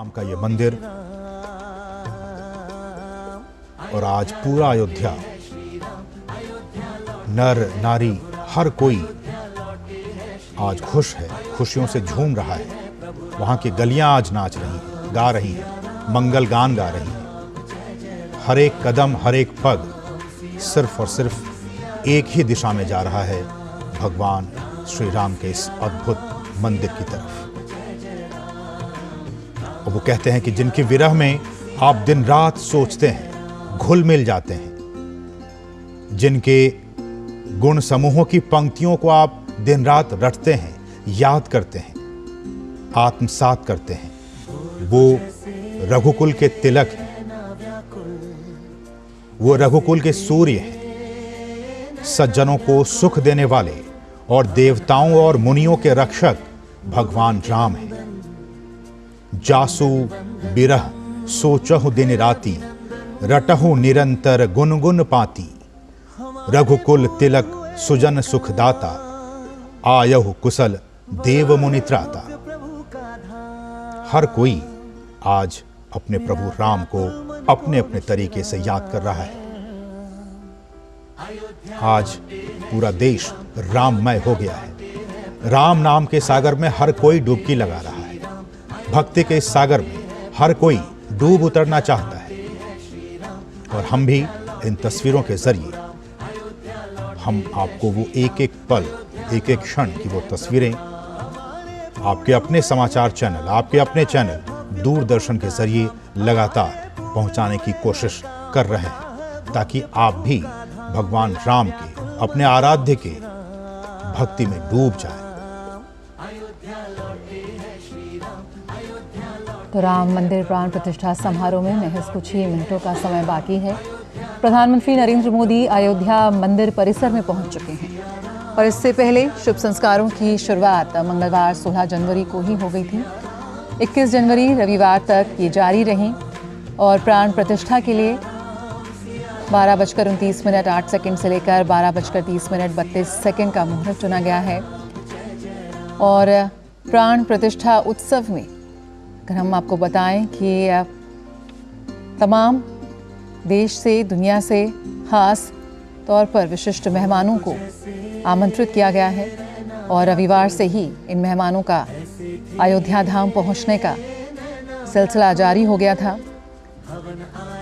राम का ये मंदिर और आज पूरा अयोध्या, नर नारी हर कोई आज खुश है, खुशियों से झूम रहा है। वहाँ की गलियां आज नाच रही हैं, गा रही हैं, मंगल गान गा रही हैं। हर एक कदम, हर एक पग सिर्फ और सिर्फ एक ही दिशा में जा रहा है, भगवान श्री राम के इस अद्भुत मंदिर की तरफ। और वो कहते हैं कि जिनके विरह में आप दिन रात सोचते हैं, घुल मिल जाते हैं, जिनके गुण समूहों की पंक्तियों को आप दिन रात रटते हैं, याद करते हैं, आत्मसात करते हैं, वो रघुकुल के तिलक हैं, वो रघुकुल के सूर्य हैं, सज्जनों को सुख देने वाले और देवताओं और मुनियों के रक्षक भगवान राम हैं। जासु बिरह सोचहु दिन राति, रटहु निरंतर गुनगुन पाती। रघुकुल तिलक सुजन सुखदाता, आयहु कुशल देव मुनि त्राता। हर कोई आज अपने प्रभु राम को अपने अपने तरीके से याद कर रहा है। आज पूरा देश राममय हो गया है। राम नाम के सागर में हर कोई डुबकी लगा रहा है। भक्ति के इस सागर में हर कोई डूब उतरना चाहता है। और हम भी इन तस्वीरों के जरिए हम आपको वो एक एक पल, एक एक क्षण की वो तस्वीरें आपके अपने समाचार चैनल, आपके अपने चैनल दूरदर्शन के जरिए लगातार पहुंचाने की कोशिश कर रहे हैं, ताकि आप भी भगवान राम के, अपने आराध्य के भक्ति में डूब जाएं। तो राम मंदिर प्राण प्रतिष्ठा समारोह में महज कुछ ही मिनटों का समय बाकी है। प्रधानमंत्री नरेंद्र मोदी अयोध्या मंदिर परिसर में पहुंच चुके हैं और इससे पहले शुभ संस्कारों की शुरुआत मंगलवार 16 जनवरी को ही हो गई थी। 21 जनवरी रविवार तक ये जारी रही और प्राण प्रतिष्ठा के लिए 12:29 से लेकर 12:30 का मुहूर्त चुना गया है। और प्राण प्रतिष्ठा उत्सव में अगर हम आपको बताएं कि तमाम देश से, दुनिया से खास तौर पर विशिष्ट मेहमानों को आमंत्रित किया गया है और रविवार से ही इन मेहमानों का अयोध्या धाम पहुंचने का सिलसिला जारी हो गया था।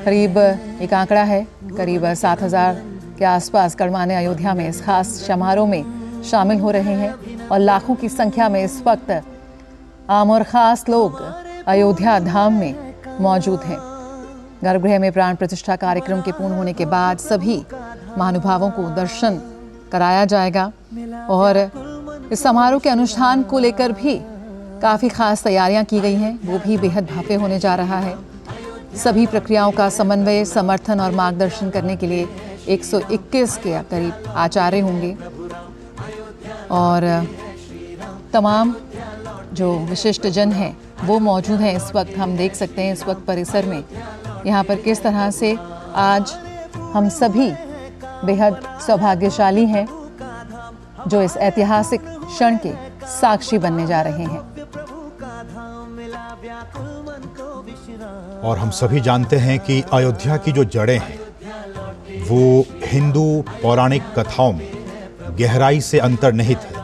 करीब एक आंकड़ा है, करीब 7,000 के आसपास गणमान्य अयोध्या में इस खास समारोह में शामिल हो रहे हैं और लाखों की संख्या में इस वक्त आम और ख़ास लोग अयोध्या धाम में मौजूद हैं। गर्भगृह में प्राण प्रतिष्ठा कार्यक्रम के पूर्ण होने के बाद सभी महानुभावों को दर्शन कराया जाएगा और इस समारोह के अनुष्ठान को लेकर भी काफ़ी खास तैयारियां की गई हैं, वो भी बेहद भव्य होने जा रहा है। सभी प्रक्रियाओं का समन्वय, समर्थन और मार्गदर्शन करने के लिए 121 के करीब आचार्य होंगे और तमाम जो विशिष्ट जन हैं वो मौजूद हैं। इस वक्त हम देख सकते हैं इस वक्त परिसर में यहाँ पर किस तरह से आज हम सभी बेहद सौभाग्यशाली हैं जो इस ऐतिहासिक क्षण के साक्षी बनने जा रहे हैं। और हम सभी जानते हैं कि अयोध्या की जो जड़ें हैं वो हिंदू पौराणिक कथाओं में गहराई से अंतर्निहित है,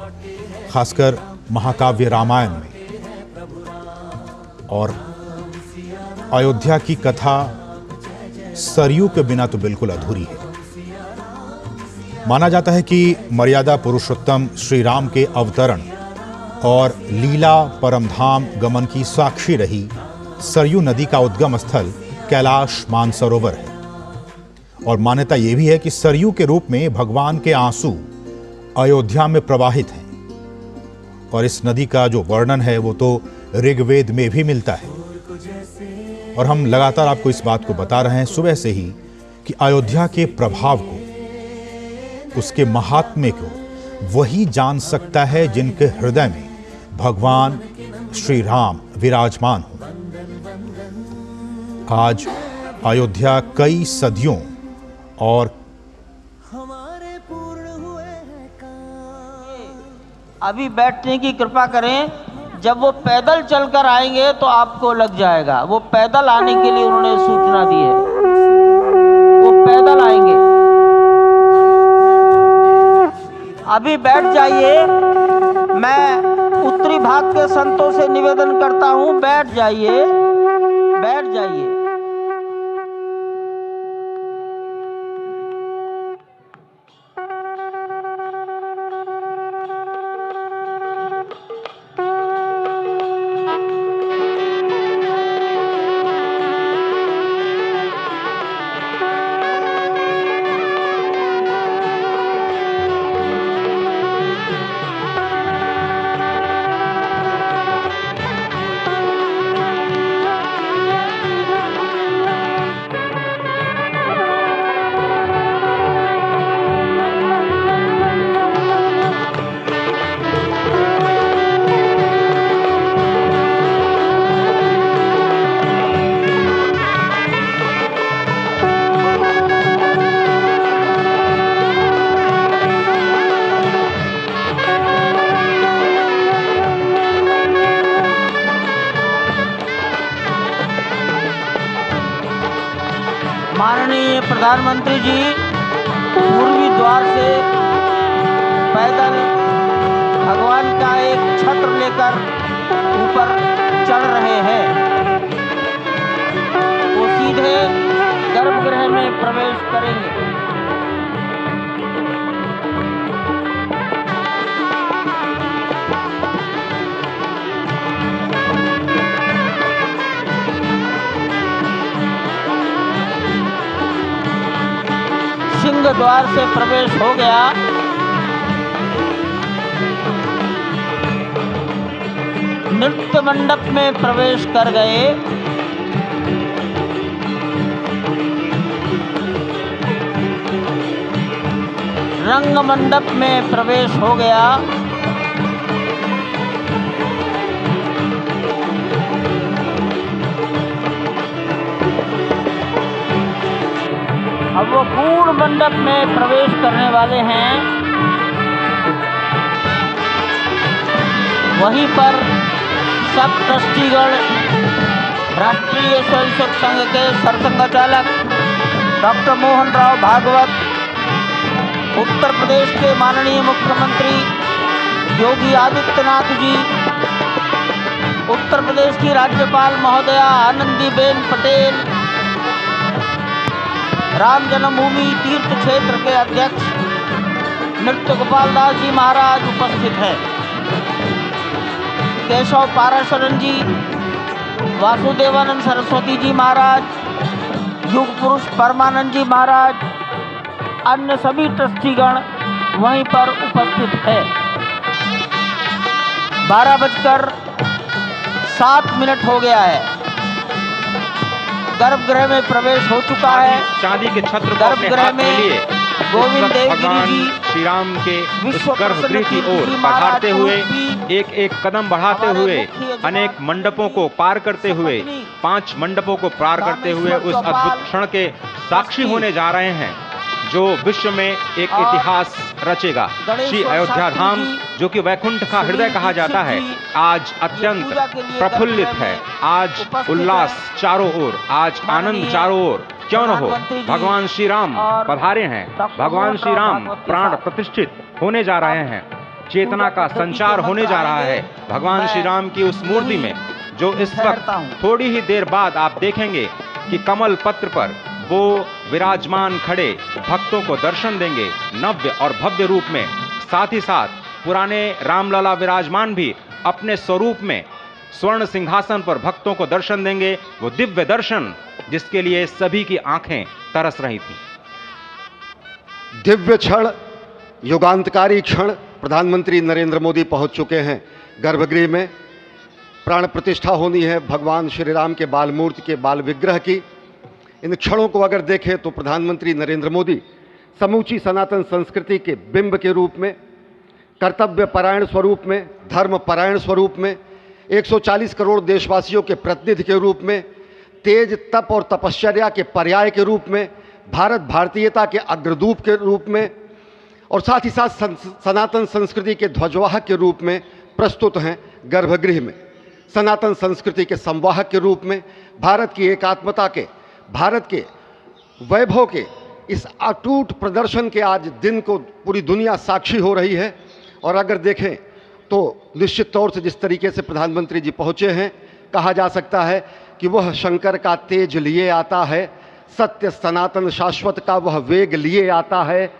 खासकर महाकाव्य रामायण में। और अयोध्या की कथा सरयू के बिना तो बिल्कुल अधूरी है। माना जाता है कि मर्यादा पुरुषोत्तम श्री राम के अवतरण और लीला परमधाम गमन की साक्षी रही सरयू नदी का उद्गम स्थल कैलाश मानसरोवर है। और मान्यता यह भी है कि सरयू के रूप में भगवान के आंसू अयोध्या में प्रवाहित हैं। और इस नदी का जो वर्णन है वो तो ऋग्वेद में भी मिलता है। और हम लगातार आपको इस बात को बता रहे हैं सुबह से ही कि अयोध्या के प्रभाव को, उसके महात्म्य को वही जान सकता है जिनके हृदय में भगवान श्री राम विराजमान हो। आज अयोध्या कई सदियों और अभी बैठने की कृपा करें। जब वो पैदल चलकर आएंगे तो आपको लग जाएगा। वो पैदल आने के लिए उन्होंने सूचना दी है, वो पैदल आएंगे। अभी बैठ जाइए। मैं उत्तरी भाग के संतों से निवेदन करता हूं, बैठ जाइए, बैठ जाइए। माननीय प्रधानमंत्री जी पूर्वी द्वार से पैदल भगवान का एक छत्र लेकर ऊपर चढ़ रहे हैं। वो सीधे गर्भगृह में प्रवेश करेंगे। सिंह द्वार से प्रवेश हो गया। नृत्य मंडप में प्रवेश कर गए। रंग मंडप में प्रवेश हो गया। अब वो पूर्ण मंडप में प्रवेश करने वाले हैं। वहीं पर सब ट्रस्टीगण, राष्ट्रीय स्वयंसेवक संघ के सरसंघचालक डॉक्टर मोहन राव भागवत, उत्तर प्रदेश के माननीय मुख्यमंत्री योगी आदित्यनाथ जी, उत्तर प्रदेश की राज्यपाल महोदया आनंदीबेन पटेल, राम जन्मभूमि तीर्थ क्षेत्र के अध्यक्ष नृत्य गोपाल दास जी महाराज उपस्थित हैं। केशव पाराशरन जी, वासुदेवानंद सरस्वती जी महाराज, युग पुरुष परमानंद जी महाराज, अन्य सभी ट्रस्टीगण वहीं पर उपस्थित है। 12:07 हो गया है। गर्भगृह में प्रवेश हो चुका है। चांदी के छत्र को अपने गर्भगृह हाथ में में लिए गोविंद देव भगवान गिरि जी श्री राम के विश्व उस गर्भगृह की प्रसन्न ओर जी बढ़ाते महाराज हुए रूपी एक एक कदम बढ़ाते हमारे हुए मुख्य जवान अनेक मंडपों को पार करते हुए सपत्नी 5 मंडपों को पार करते हुए रामेश्वर उस चौपाल अद्भुत क्षण के साक्षी ट्रस्टी होने जा रहे हैं जो विश्व में एक और इतिहास रचेगा। गणेश श्री और अयोध्या शास्त्री धाम जी, जो कि वैकुंठ का हृदय कहा जाता है, आज अत्यंत पूजा के लिए प्रफुल्लित गर्भगृह है। में आज उपस्थित उल्लास है। चारों ओर, आज आनंद माननीय चारों ओर। क्यों न हो, प्रधानमंत्री जी भगवान श्री राम और पधारे हैं। डॉक्टर भगवान मोहन श्री राव राम भागवत के प्राण साथ प्रतिष्ठित होने जा रहे हैं। चेतना का संचार होने जा रहा है। भगवान श्री राम की उस मूर्ति में जो इस वक्त थोड़ी ही देर बाद आप देखेंगे कि कमल पत्र पर वो विराजमान खड़े भक्तों को दर्शन देंगे नव्य और भव्य रूप में। साथ ही साथ पुराने रामलला विराजमान भी अपने स्वरूप में स्वर्ण सिंहासन पर भक्तों को दर्शन देंगे। वो दिव्य दर्शन जिसके लिए सभी की आंखें तरस रही थी। दिव्य क्षण, युगांतकारी क्षण। प्रधानमंत्री नरेंद्र मोदी पहुंच चुके हैं गर्भगृह में। प्राण प्रतिष्ठा होनी है भगवान श्री राम के बाल मूर्ति के बाल विग्रह की। इन क्षणों को अगर देखें तो प्रधानमंत्री नरेंद्र मोदी समूची सनातन संस्कृति के बिंब के रूप में, कर्तव्य परायण स्वरूप में, धर्म परायण स्वरूप में, 140 करोड़ देशवासियों के प्रतिनिधि के रूप में, तेज तप और तपश्चर्या के पर्याय के रूप में, भारत भारतीयता के अग्रदूत के रूप में और साथ ही साथ सनातन संस्कृति के ध्वजवाहक के रूप में प्रस्तुत हैं गर्भगृह में सनातन संस्कृति के संवाहक के रूप में, भारत की एकात्मता के, भारत के वैभव के इस अटूट प्रदर्शन के आज दिन को पूरी दुनिया साक्षी हो रही है। और अगर देखें तो निश्चित तौर से जिस तरीके से प्रधानमंत्री जी पहुँचे हैं, कहा जा सकता है कि वह शंकर का तेज लिए आता है, सत्य सनातन शाश्वत का वह वेग लिए आता है,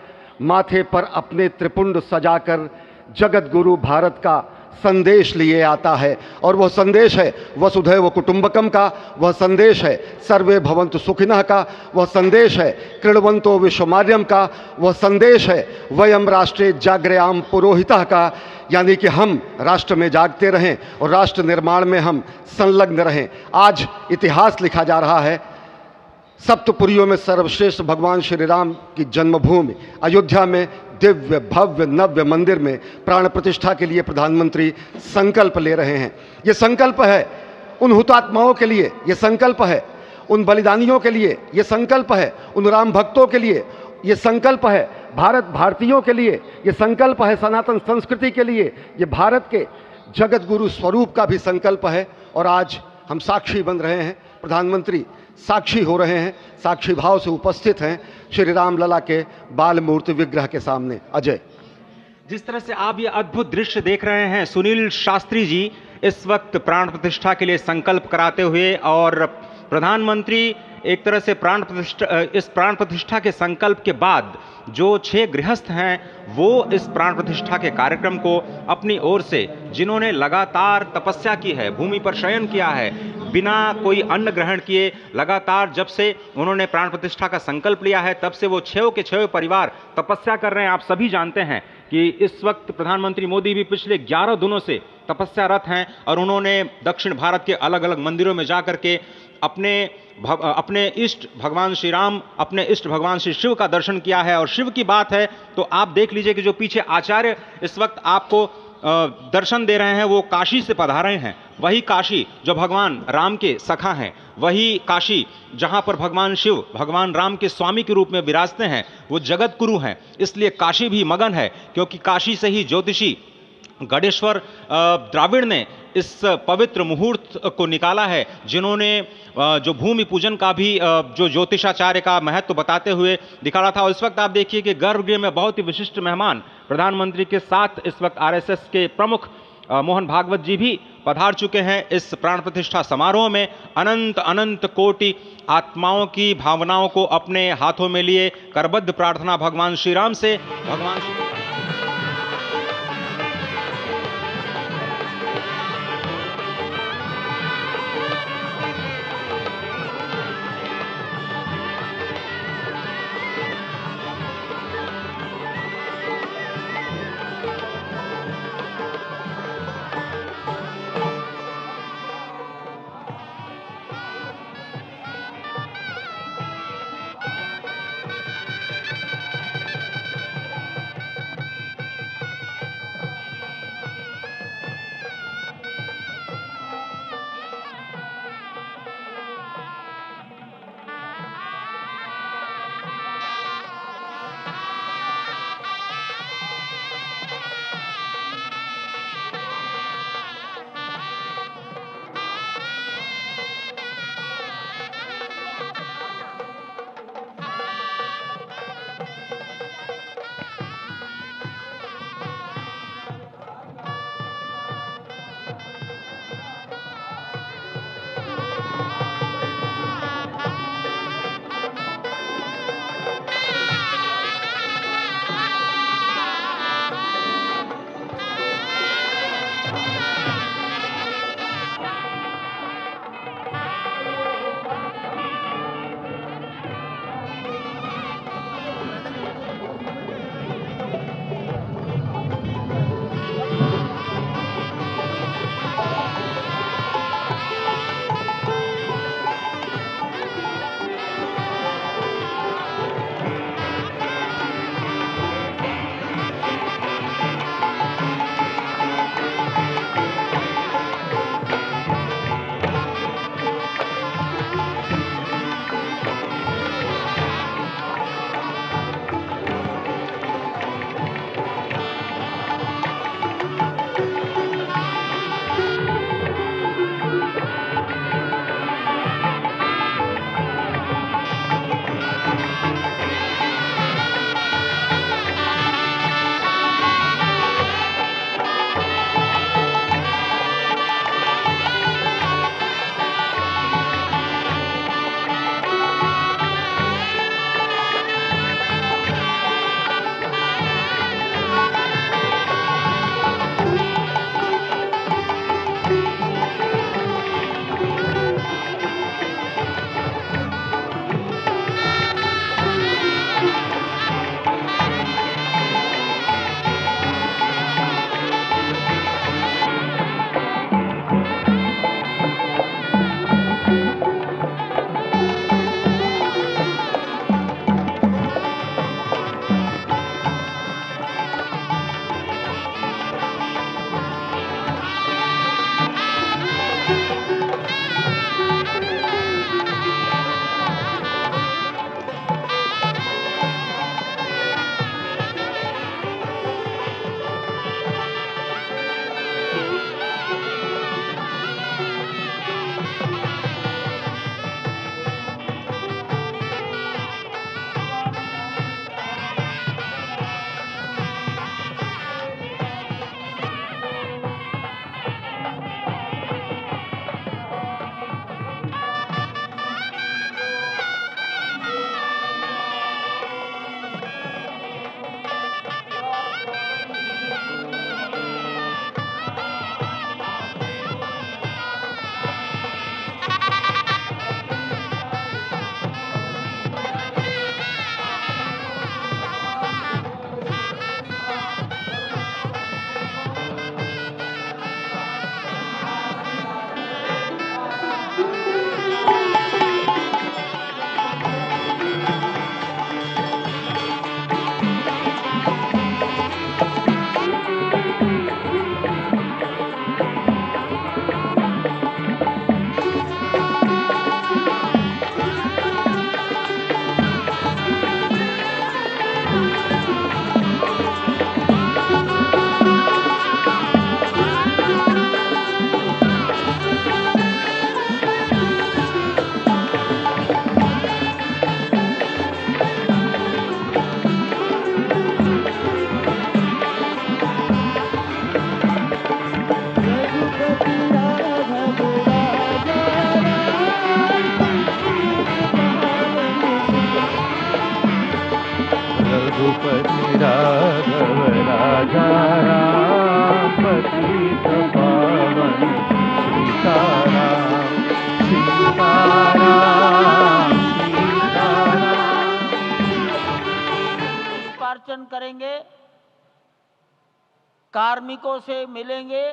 माथे पर अपने त्रिपुंड सजाकर जगत गुरु भारत का संदेश लिए आता है। और वह संदेश है वसुधैव कुटुंबकम का, वह संदेश है सर्वे भवन्तु सुखिनः का, वह संदेश है कृण्वन्तो विश्वमार्यम का, वह संदेश है वयम राष्ट्रे जाग्रयाम पुरोहितः का, यानी कि हम राष्ट्र में जागते रहें और राष्ट्र निर्माण में हम संलग्न रहें। आज इतिहास लिखा जा रहा है। सप्तपुरियों में सर्वश्रेष्ठ भगवान श्री राम की जन्मभूमि अयोध्या में दिव्य भव्य नव्य मंदिर में प्राण प्रतिष्ठा के लिए प्रधानमंत्री संकल्प ले रहे हैं। ये संकल्प है उन हुतात्माओं के लिए, ये संकल्प है उन बलिदानियों के लिए, ये संकल्प है उन राम भक्तों के लिए, ये संकल्प है भारत भारतीयों के लिए, ये संकल्प है सनातन संस्कृति के लिए, ये भारत के जगत गुरु स्वरूप का भी संकल्प है। और आज हम साक्षी बन रहे हैं, प्रधानमंत्री साक्षी हो रहे हैं, साक्षी भाव से उपस्थित हैं श्री राम लला के बाल मूर्ति विग्रह के सामने। अजय, जिस तरह से आप ये अद्भुत दृश्य देख रहे हैं, सुनील शास्त्री जी इस वक्त प्राण प्रतिष्ठा के लिए संकल्प कराते हुए, और प्रधानमंत्री एक तरह से इस प्राण प्रतिष्ठा के संकल्प के बाद जो 6 गृहस्थ हैं वो इस प्राण प्रतिष्ठा के कार्यक्रम को अपनी ओर से, जिन्होंने लगातार तपस्या की है, भूमि पर शयन किया है, बिना कोई अन्न ग्रहण किए, लगातार जब से उन्होंने प्राण प्रतिष्ठा का संकल्प लिया है तब से वो 6 के 6 परिवार तपस्या कर रहे हैं। आप सभी जानते हैं कि इस वक्त प्रधानमंत्री मोदी भी पिछले 11 दिनों से तपस्यारत हैं और उन्होंने दक्षिण भारत के अलग अलग मंदिरों में जाकर के अपने इष्ट भगवान श्री राम, अपने इष्ट भगवान श्री शिव का दर्शन किया है। और शिव की बात है तो आप देख लीजिए कि जो पीछे आचार्य इस वक्त आपको दर्शन दे रहे हैं वो काशी से पधारे हैं। वही काशी जो भगवान राम के सखा हैं, वही काशी जहां पर भगवान शिव भगवान राम के स्वामी के रूप में विराजते हैं, वो जगत गुरु हैं। इसलिए काशी भी मगन है, क्योंकि काशी से ही ज्योतिषी गणेश्वर द्राविड़ ने इस पवित्र मुहूर्त को निकाला है, जिन्होंने जो भूमि पूजन का भी जो ज्योतिषाचार्य का महत्व बताते हुए दिखाया था। और इस वक्त आप देखिए कि गर्भगृह में बहुत ही विशिष्ट मेहमान प्रधानमंत्री के साथ इस वक्त आरएसएस के प्रमुख मोहन भागवत जी भी पधार चुके हैं। इस प्राण प्रतिष्ठा समारोह में अनंत अनंत कोटि आत्माओं की भावनाओं को अपने हाथों में लिए करबद्ध प्रार्थना भगवान श्री राम से। भगवान प्रवचन करेंगे, कार्मिकों से मिलेंगे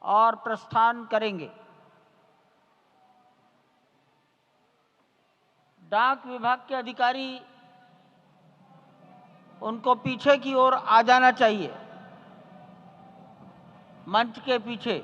और प्रस्थान करेंगे। डाक विभाग के अधिकारी उनको पीछे की ओर आ जाना चाहिए, मंच के पीछे।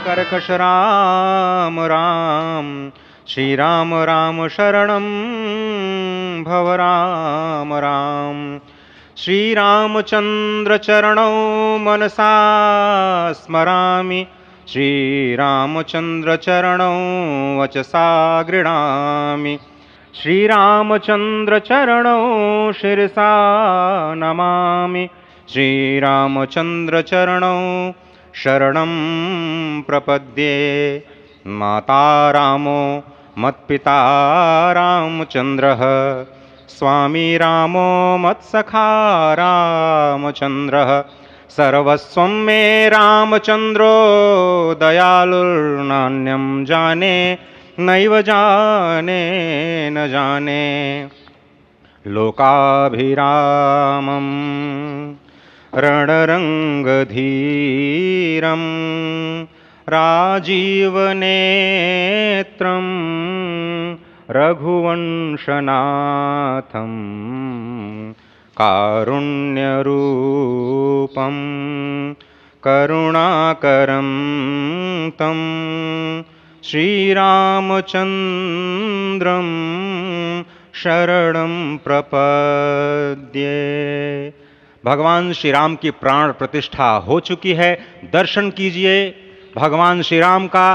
कर्कश राम राम, श्री राम राम शरणं भव राम राम। श्री रामचंद्र चरणौ मनसा स्मरामि, श्री रामचंद्र चरणौ वचसा गृह्णामि। श्री रामचंद्र चरणौ शिरसा नमामि, श्री रामचंद्र चरणौ शरणं प्रपद्ये। माता रामो मत्पिता रामचंद्रः, स्वामी रामो मत्सखा रामचंद्रः। सर्वस्वं मे रामचंद्रो दयालुर्नान्यं जाने, नैव जाने न जाने। लोकाभिरामं रणरङ्गधीरं राजीवनेत्रं रघुवंशनाथं, कारुण्यरूपं करुणाकरं तं श्रीरामचन्द्रं शरणं प्रपद्ये। भगवान श्री राम की प्राण प्रतिष्ठा हो चुकी है। दर्शन कीजिए भगवान श्री राम का,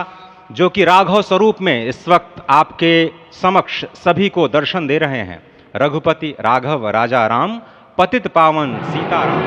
जो कि राघव स्वरूप में इस वक्त आपके समक्ष सभी को दर्शन दे रहे हैं। रघुपति राघव राजा राम, पतित पावन सीताराम।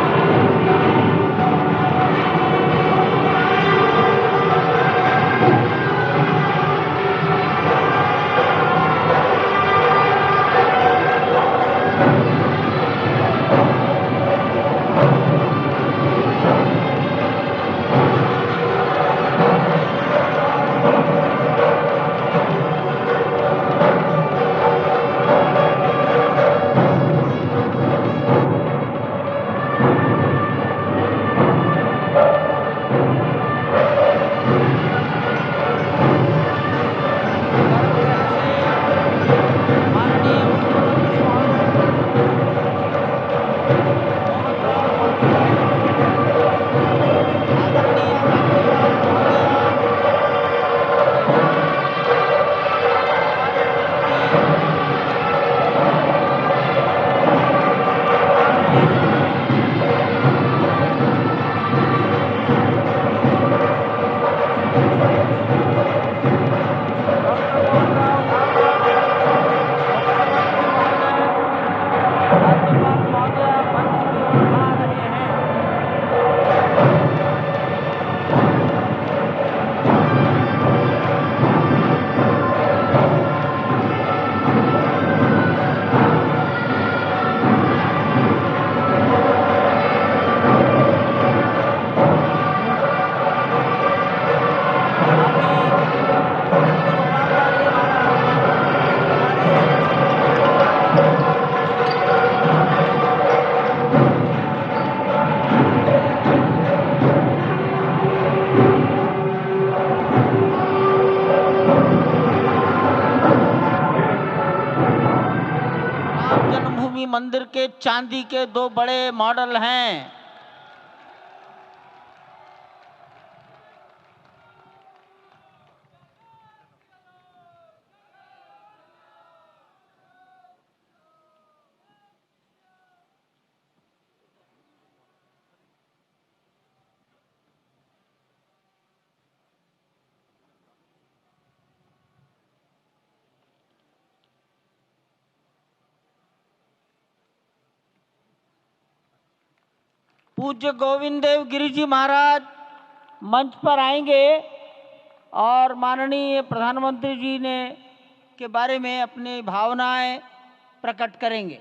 मंदिर के चांदी के 2 बड़े मॉडल हैं। पूज्य गोविंद देव गिरि जी महाराज मंच पर आएंगे और माननीय प्रधानमंत्री जी ने के बारे में अपनी भावनाएं प्रकट करेंगे।